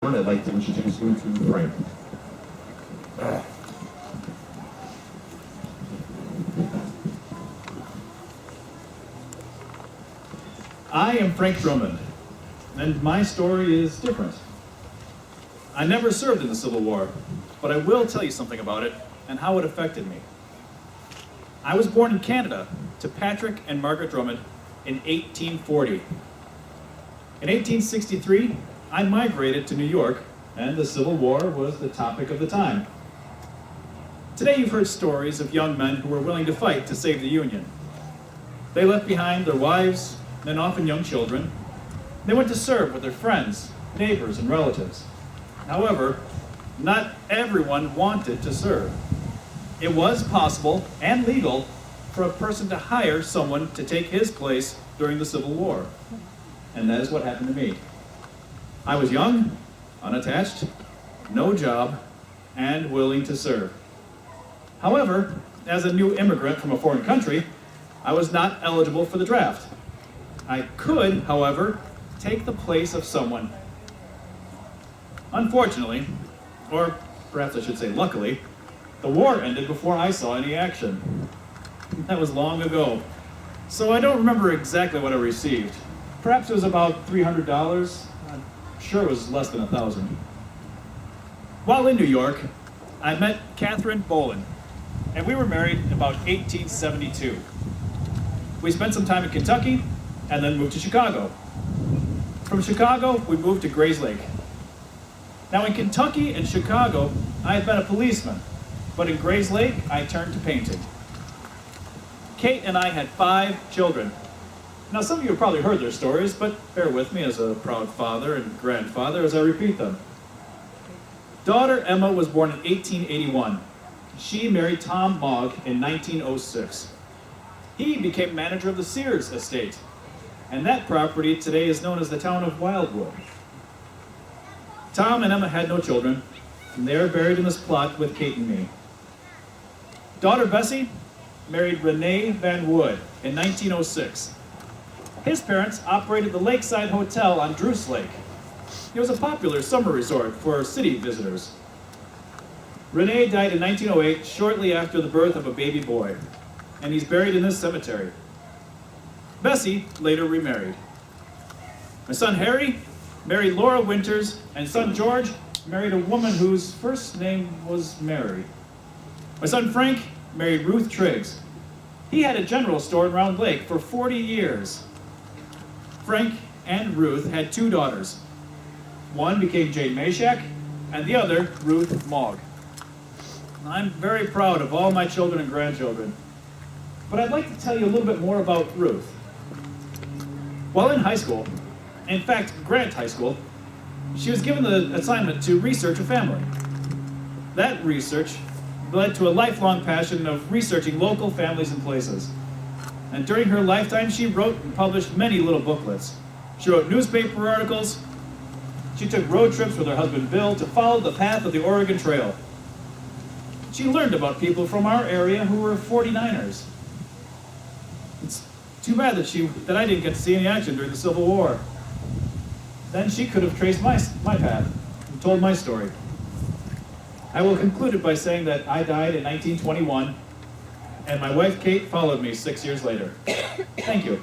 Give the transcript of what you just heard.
on, I'd like to introduce you to Frank. I am Frank Drummond, and my story is different. I never served in the Civil War, but I will tell you something about it and how it affected me. I was born in Canada to Patrick and Margaret Drummond in 1840. In 1863, I migrated to New York, and the Civil War was the topic of the time. Today you've heard stories of young men who were willing to fight to save the Union. They left behind their wives, and often young children. They went to serve with their friends, neighbors, and relatives. However, not everyone wanted to serve. It was possible and legal for a person to hire someone to take his place during the Civil War. And that is what happened to me. I was young, unattached, no job, and willing to serve. However, as a new immigrant from a foreign country, I was not eligible for the draft. I could, however, take the place of someone. Unfortunately, or perhaps I should say luckily, the war ended before I saw any action. That was long ago, so I don't remember exactly what I received. Perhaps it was about $300. I'm sure it was less than 1,000. While in New York, I met Catherine Bolin, and we were married in about 1872. We spent some time in Kentucky, and then moved to Chicago. From Chicago, we moved to Grays Lake. Now in Kentucky and Chicago, I had been a policeman, but in Grays Lake, I turned to painting. Kate and I had 5 children. Now some of you have probably heard their stories, but bear with me as a proud father and grandfather as I repeat them. Daughter Emma was born in 1881. She married Tom Mogg in 1906. He became manager of the Sears estate, and that property today is known as the town of Wildwood. Tom and Emma had no children, and they are buried in this plot with Kate and me. Daughter Bessie married Rene Van Wood in 1906. His parents operated the Lakeside Hotel on Druce Lake. It was a popular summer resort for city visitors. Rene died in 1908, shortly after the birth of a baby boy, and he's buried in this cemetery. Bessie later remarried. My son Harry married Laura Winters, and son George married a woman whose first name was Mary. My son Frank married Ruth Triggs. He had a general store in Round Lake for 40 years. Frank and Ruth had 2 daughters. One became Jane Mashak, and the other, Ruth Mogg. I'm very proud of all my children and grandchildren, but I'd like to tell you a little bit more about Ruth. While in high school, in fact, Grant High School, she was given the assignment to research a family. That research led to a lifelong passion of researching local families and places. And during her lifetime, she wrote and published many little booklets. She wrote newspaper articles. She took road trips with her husband Bill to follow the path of the Oregon Trail. She learned about people from our area who were 49ers. It's too bad that I didn't get to see any action during the Civil War. Then she could have traced my path and told my story. I will conclude it by saying that I died in 1921, and my wife Kate followed me 6 years later. Thank you.